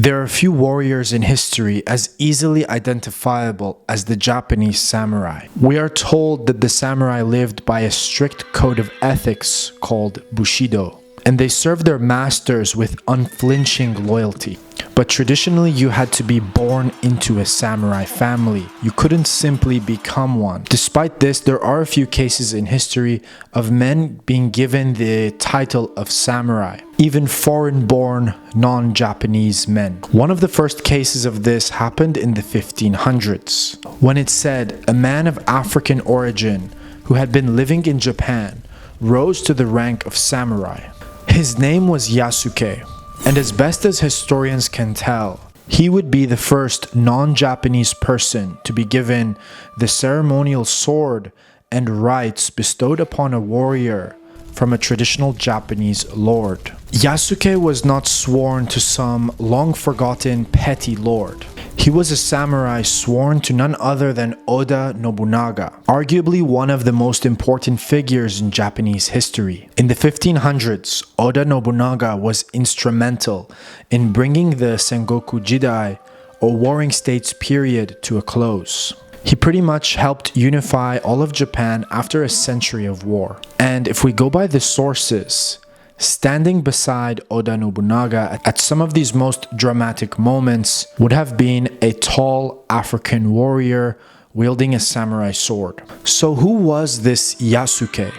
There are few warriors in history as easily identifiable as the Japanese samurai. We are told that the samurai lived by a strict code of ethics called Bushido, and they served their masters with unflinching loyalty. But traditionally, you had to be born into a samurai family. You couldn't simply become one. Despite this, there are a few cases in history of men being given the title of samurai, even foreign-born, non-Japanese men. One of the first cases of this happened in the 1500s, when it said a man of African origin who had been living in Japan rose to the rank of samurai. His name was Yasuke. And as best as historians can tell, he would be the first non-Japanese person to be given the ceremonial sword and rights bestowed upon a warrior from a traditional Japanese lord. Yasuke was not sworn to some long-forgotten petty lord. He was a samurai sworn to none other than Oda Nobunaga, arguably one of the most important figures in Japanese history. In the 1500s, Oda Nobunaga was instrumental in bringing the Sengoku Jidai, or Warring States period, to a close. He pretty much helped unify all of Japan after a century of war. And if we go by the sources, standing beside Oda Nobunaga at some of these most dramatic moments would have been a tall African warrior wielding a samurai sword. So who was this Yasuke?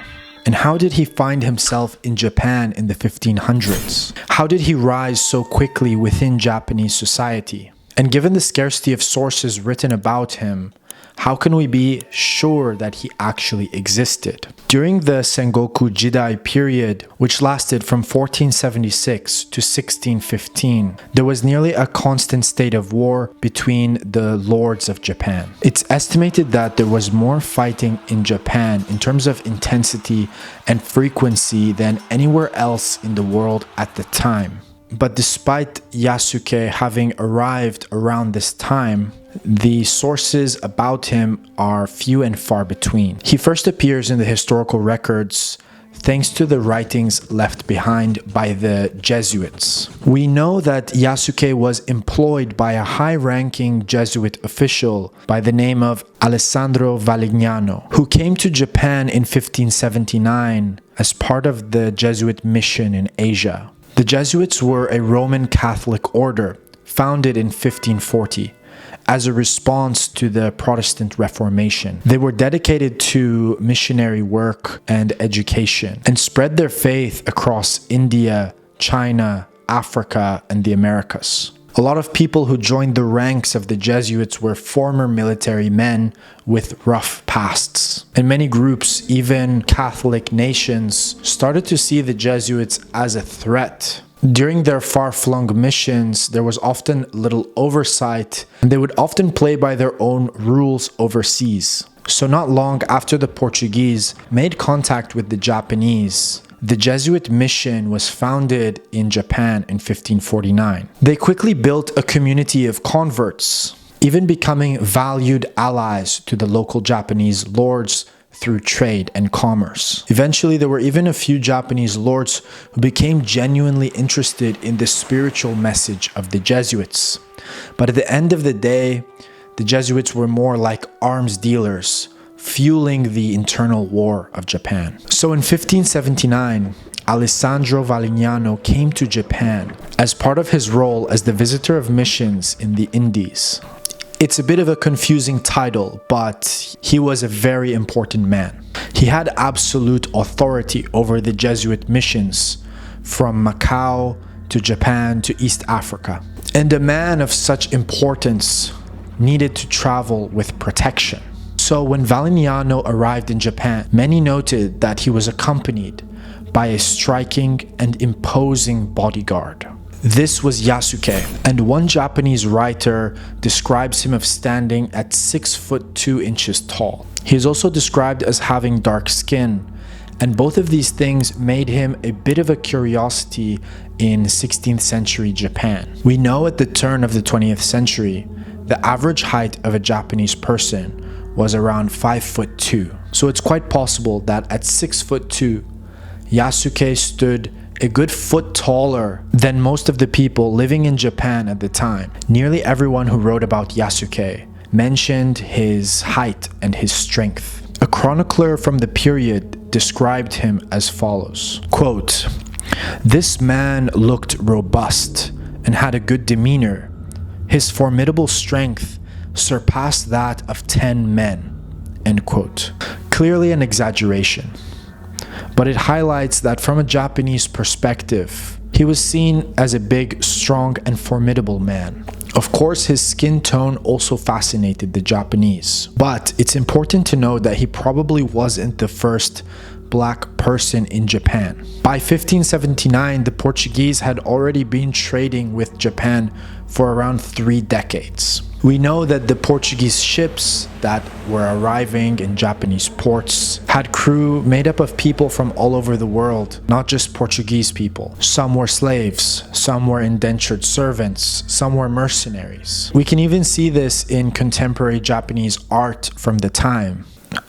And how did he find himself in Japan in the 1500s? How did he rise so quickly within Japanese society? And given the scarcity of sources written about him, how can we be sure that he actually existed? During the Sengoku Jidai period, which lasted from 1476 to 1615, there was nearly a constant state of war between the lords of Japan. It's estimated that there was more fighting in Japan in terms of intensity and frequency than anywhere else in the world at the time. But despite Yasuke having arrived around this time, the sources about him are few and far between. He first appears in the historical records thanks to the writings left behind by the Jesuits. We know that Yasuke was employed by a high-ranking Jesuit official by the name of Alessandro Valignano, who came to Japan in 1579 as part of the Jesuit mission in Asia. The Jesuits were a Roman Catholic order founded in 1540 as a response to the Protestant Reformation. They were dedicated to missionary work and education and spread their faith across India, China, Africa, and the Americas. A lot of people who joined the ranks of the Jesuits were former military men with rough pasts. And many groups, even Catholic nations, started to see the Jesuits as a threat. During their far-flung missions, there was often little oversight, and they would often play by their own rules overseas. So not long after the Portuguese made contact with the Japanese, the Jesuit mission was founded in Japan in 1549. They quickly built a community of converts, even becoming valued allies to the local Japanese lords through trade and commerce. Eventually, there were even a few Japanese lords who became genuinely interested in the spiritual message of the Jesuits. But at the end of the day, the Jesuits were more like arms dealers, fueling the internal war of Japan. So in 1579, Alessandro Valignano came to Japan as part of his role as the visitor of missions in the Indies. It's a bit of a confusing title, but he was a very important man. He had absolute authority over the Jesuit missions from Macau to Japan to East Africa. And a man of such importance needed to travel with protection. So when Valignano arrived in Japan, many noted that he was accompanied by a striking and imposing bodyguard. This was Yasuke, and one Japanese writer describes him as standing at 6 foot 2 inches tall. He is also described as having dark skin, and both of these things made him a bit of a curiosity in 16th century Japan. We know at the turn of the 20th century, the average height of a Japanese person was around 5 foot 2. So it's quite possible that at 6 foot 2, Yasuke stood a good foot taller than most of the people living in Japan at the time. Nearly everyone who wrote about Yasuke mentioned his height and his strength. A chronicler from the period described him as follows, quote, "This man looked robust and had a good demeanor. His formidable strength surpassed that of 10 men." End quote. Clearly an exaggeration, but it highlights that from a Japanese perspective, he was seen as a big, strong, and formidable man. Of course, his skin tone also fascinated the Japanese, but it's important to note that he probably wasn't the first black person in Japan. By 1579, the Portuguese had already been trading with Japan for around 3 decades. We know that the Portuguese ships that were arriving in Japanese ports had crew made up of people from all over the world, not just Portuguese people. Some were slaves, some were indentured servants, some were mercenaries. We can even see this in contemporary Japanese art from the time,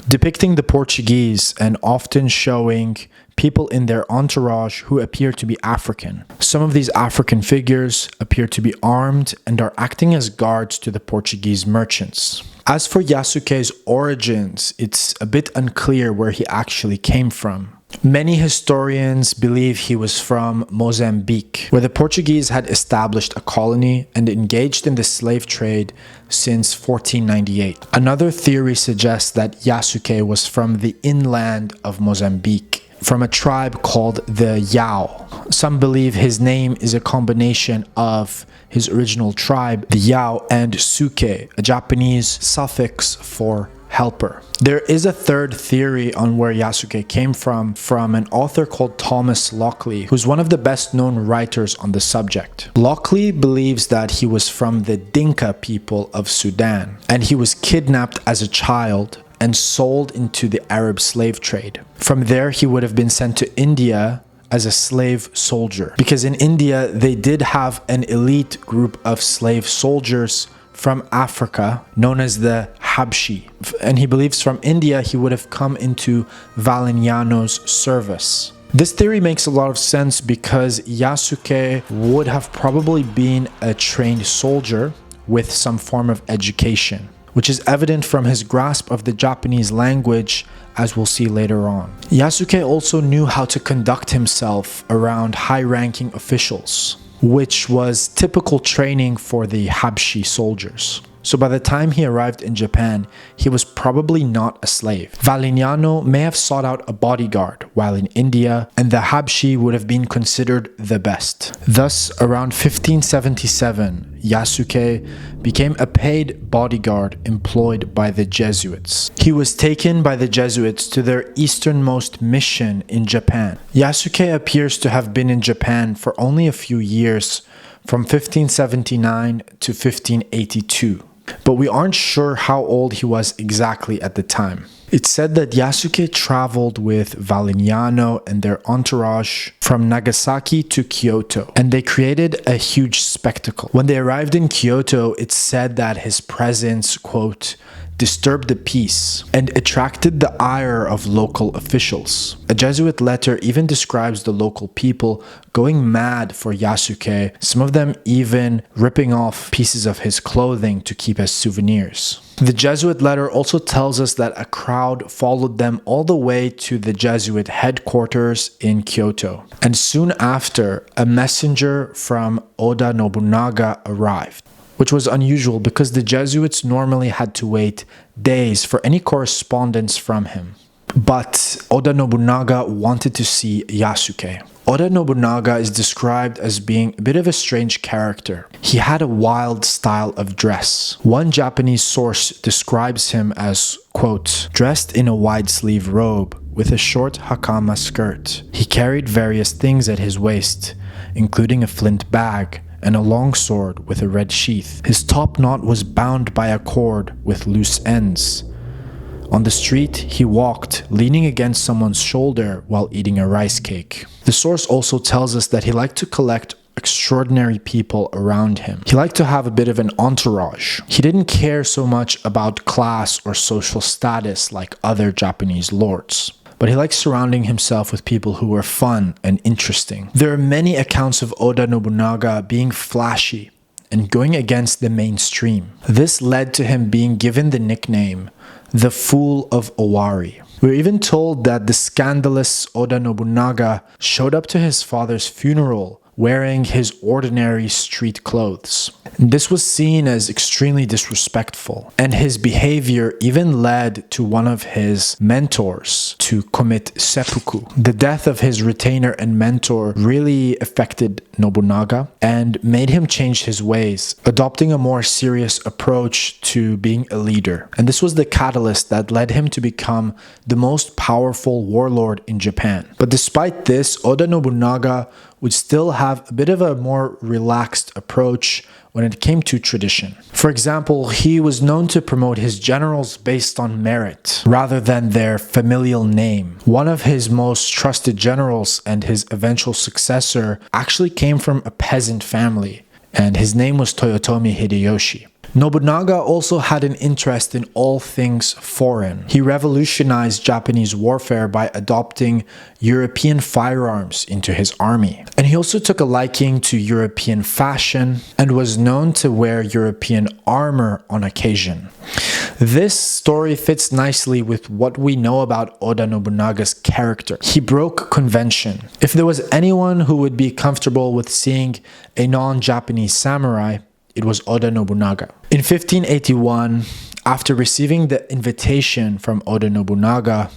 depicting the Portuguese and often showing people in their entourage who appear to be African. Some of these African figures appear to be armed and are acting as guards to the Portuguese merchants. As for Yasuke's origins, it's a bit unclear where he actually came from. Many historians believe he was from Mozambique, where the Portuguese had established a colony and engaged in the slave trade since 1498. Another theory suggests that Yasuke was from the inland of Mozambique, from a tribe called the 𝐤𝐤. Some believe his name is a combination of his original tribe, the 𝐤𝐤, and 𝐸, a Japanese suffix for helper. There is a third theory on where Yasuke came from an author called Thomas Lockley, who's one of the best known writers on the subject. Lockley believes that he was from the Dinka people of Sudan, and he was kidnapped as a child and sold into the Arab slave trade. From there, he would have been sent to India as a slave soldier, because in India, they did have an elite group of slave soldiers from Africa known as the Habshi, and he believes from India he would have come into Valeriano's service. This theory makes a lot of sense because Yasuke would have probably been a trained soldier with some form of education, which is evident from his grasp of the Japanese language, as we'll see later on. Yasuke also knew how to conduct himself around high-ranking officials, which was typical training for the Habshi soldiers. So by the time he arrived in Japan, he was probably not a slave. Valeriano may have sought out a bodyguard while in India, and the Habshi would have been considered the best. Thus, around 1577, Yasuke became a paid bodyguard employed by the Jesuits. He was taken by the Jesuits to their easternmost mission in Japan. Yasuke appears to have been in Japan for only a few years, from 1579 to 1582. But we aren't sure how old he was exactly at the time. It's said that Yasuke traveled with Valeriano and their entourage from Nagasaki to Kyoto, and they created a huge spectacle. When they arrived in Kyoto, it's said that his presence, quote, disturbed the peace and attracted the ire of local officials. A Jesuit letter even describes the local people going mad for Yasuke, some of them even ripping off pieces of his clothing to keep as souvenirs. The Jesuit letter also tells us that a crowd followed them all the way to the Jesuit headquarters in Kyoto. And soon after, a messenger from Oda Nobunaga arrived, which was unusual because the Jesuits normally had to wait days for any correspondence from him. But Oda Nobunaga wanted to see Yasuke. Oda Nobunaga is described as being a bit of a strange character. He had a wild style of dress. One Japanese source describes him as, quote, dressed in a wide-sleeve robe with a short hakama skirt. He carried various things at his waist, including a flint bag and a long sword with a red sheath. His top knot was bound by a cord with loose ends. On the street, he walked, leaning against someone's shoulder while eating a rice cake. The source also tells us that he liked to collect extraordinary people around him. He liked to have a bit of an entourage. He didn't care so much about class or social status like other Japanese lords. but he liked surrounding himself with people who were fun and interesting. There are many accounts of Oda Nobunaga being flashy and going against the mainstream. This led to him being given the nickname the Fool of Owari. We're even told that the scandalous Oda Nobunaga showed up to his father's funeral wearing his ordinary street clothes. This was seen as extremely disrespectful, and his behavior even led to one of his mentors to commit seppuku. The death of his retainer and mentor really affected Nobunaga and made him change his ways, adopting a more serious approach to being a leader. And this was the catalyst that led him to become the most powerful warlord in Japan. But despite this, Oda Nobunaga would still have a bit of a more relaxed approach when it came to tradition. For example, he was known to promote his generals based on merit rather than their familial name. One of his most trusted generals and his eventual successor actually came from a peasant family, and his name was Toyotomi Hideyoshi. Nobunaga also had an interest in all things foreign. He revolutionized Japanese warfare by adopting European firearms into his army. And he also took a liking to European fashion and was known to wear European armor on occasion. This story fits nicely with what we know about Oda Nobunaga's character. He broke convention. If there was anyone who would be comfortable with seeing a non-Japanese samurai, it was Oda Nobunaga. In 1581, after receiving the invitation from Oda Nobunaga,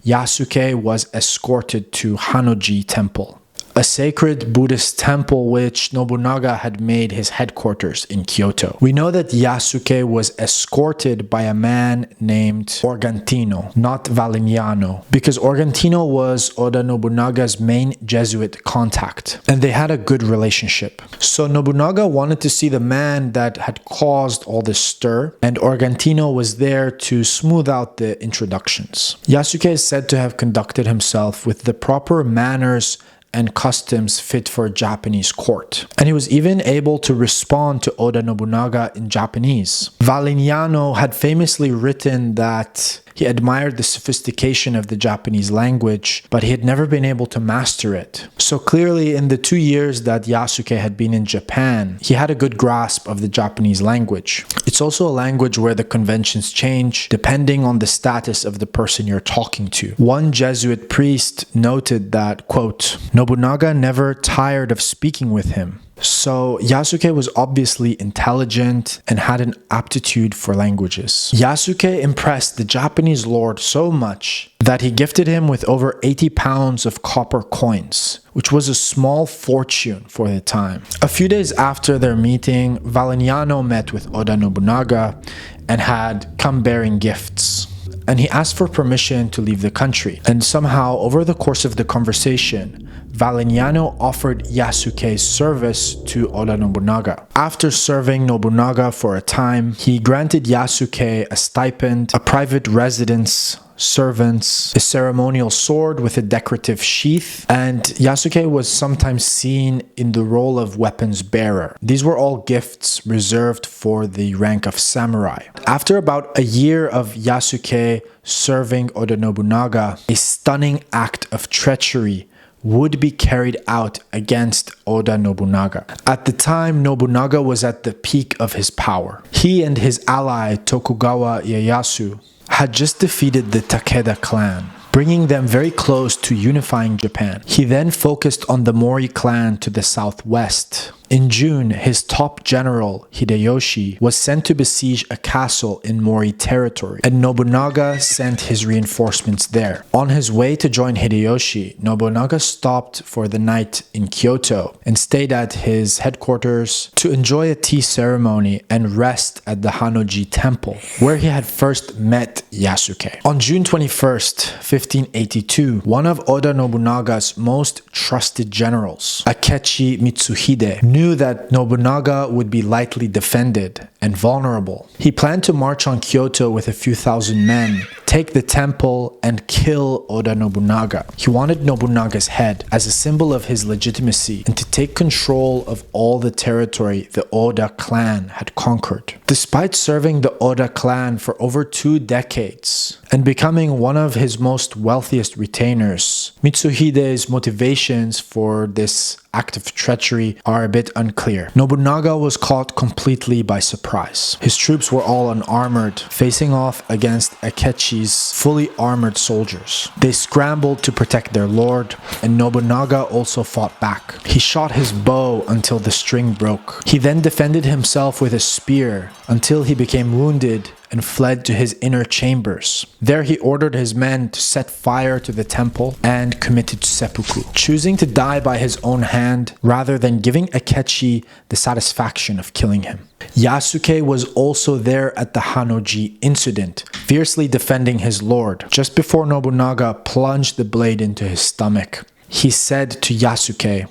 Yasuke was escorted to Hanoi Temple, a sacred Buddhist temple which Nobunaga had made his headquarters in Kyoto. We know that Yasuke was escorted by a man named Organtino, not Valignano, because Organtino was Oda Nobunaga's main Jesuit contact, and they had a good relationship. So Nobunaga wanted to see the man that had caused all this stir, and Organtino was there to smooth out the introductions. Yasuke is said to have conducted himself with the proper manners and customs fit for a Japanese court. And he was even able to respond to Oda Nobunaga in Japanese. Valignano had famously written that he admired the sophistication of the Japanese language, but he had never been able to master it. So clearly, in the 2 years that Yasuke had been in Japan, he had a good grasp of the Japanese language. It's also a language where the conventions change depending on the status of the person you're talking to. One Jesuit priest noted that, quote, Nobunaga never tired of speaking with him. So Yasuke was obviously intelligent and had an aptitude for languages. Yasuke impressed the Japanese lord so much that he gifted him with over 80 pounds of copper coins, which was a small fortune for the time. A few days after their meeting, Valignano met with Oda Nobunaga and had come bearing gifts. And he asked for permission to leave the country. And somehow, over the course of the conversation, Valignano offered Yasuke's service to Oda Nobunaga. After serving Nobunaga for a time, he granted Yasuke a stipend, a private residence, servants, a ceremonial sword with a decorative sheath, and Yasuke was sometimes seen in the role of weapons bearer. These were all gifts reserved for the rank of samurai. After about a year of Yasuke serving Oda Nobunaga, a stunning act of treachery would be carried out against Oda Nobunaga. At the time, Nobunaga was at the peak of his power. He and his ally Tokugawa Ieyasu had just defeated the Takeda clan, bringing them very close to unifying Japan. He then focused on the Mori clan to the southwest. In June, his top general, Hideyoshi, was sent to besiege a castle in Mori territory, and Nobunaga sent his reinforcements there. On his way to join Hideyoshi, Nobunaga stopped for the night in Kyoto and stayed at his headquarters to enjoy a tea ceremony and rest at the Hanoi Temple, where he had first met Yasuke. On June 21st, 1582, one of Oda Nobunaga's most trusted generals, Akechi Mitsuhide, knew that Nobunaga would be lightly defended and vulnerable. He planned to march on Kyoto with a few thousand men, take the temple, and kill Oda Nobunaga. He wanted Nobunaga's head as a symbol of his legitimacy and to take control of all the territory the Oda clan had conquered. Despite serving the Oda clan for over 2 decades and becoming one of his most wealthiest retainers, Mitsuhide's motivations for this act of treachery are a bit unclear. Nobunaga was caught completely by surprise. His troops were all unarmored, facing off against Akechi's fully armored soldiers. They scrambled to protect their lord, and Nobunaga also fought back. He shot his bow until the string broke. He then defended himself with a spear until he became wounded and fled to his inner chambers. There he ordered his men to set fire to the temple and committed seppuku, choosing to die by his own hand rather than giving Akechi the satisfaction of killing him. Yasuke was also there at the Hanoi incident, fiercely defending his lord. Just before Nobunaga plunged the blade into his stomach, he said to Yasuke,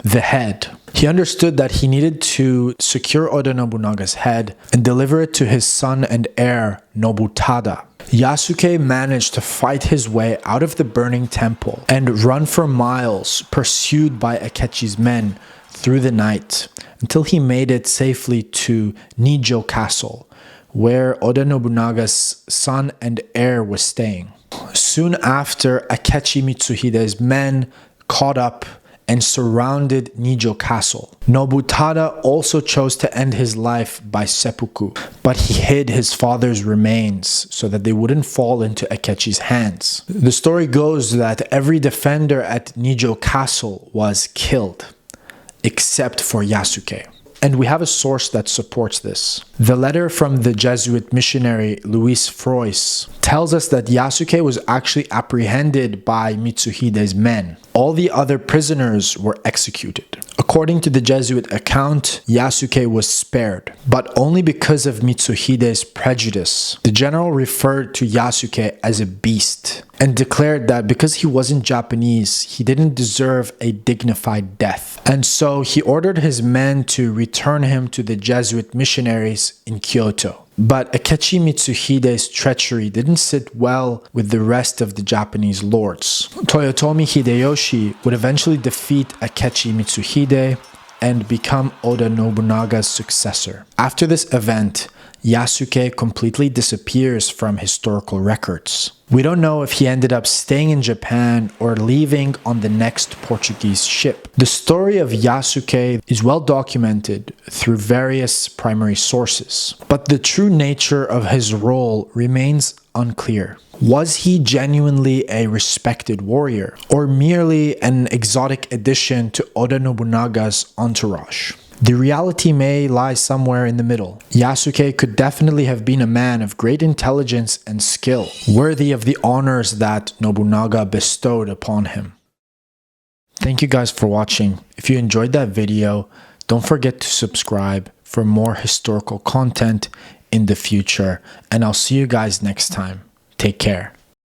"The head." He understood that he needed to secure Oda Nobunaga's head and deliver it to his son and heir, Nobutada. Yasuke managed to fight his way out of the burning temple and run for miles, pursued by Akechi's men through the night, until he made it safely to Nijo Castle, where Oda Nobunaga's son and heir was staying. Soon after, Akechi Mitsuhide's men caught up and surrounded Nijo Castle. Nobutada also chose to end his life by seppuku, but he hid his father's remains so that they wouldn't fall into Akechi's hands. The story goes that every defender at Nijo Castle was killed, except for Yasuke. And we have a source that supports this. The letter from the Jesuit missionary Louis Frois tells us that Yasuke was actually apprehended by Mitsuhide's men. All the other prisoners were executed. According to the Jesuit account, Yasuke was spared, but only because of Mitsuhide's prejudice. The general referred to Yasuke as a beast and declared that because he wasn't Japanese, he didn't deserve a dignified death. And so he ordered his men to return him to the Jesuit missionaries in Kyoto. But Akechi Mitsuhide's treachery didn't sit well with the rest of the Japanese lords. Toyotomi Hideyoshi would eventually defeat Akechi Mitsuhide and become Oda Nobunaga's successor. After this event, Yasuke completely disappears from historical records. We don't know if he ended up staying in Japan or leaving on the next Portuguese ship. The story of Yasuke is well documented through various primary sources, but the true nature of his role remains unclear. Was he genuinely a respected warrior, or merely an exotic addition to Oda Nobunaga's entourage? The reality may lie somewhere in the middle. Yasuke could definitely have been a man of great intelligence and skill, worthy of the honors that Nobunaga bestowed upon him. Thank you guys for watching. If you enjoyed that video, don't forget to subscribe for more historical content in the future, and I'll see you guys next time. Take care.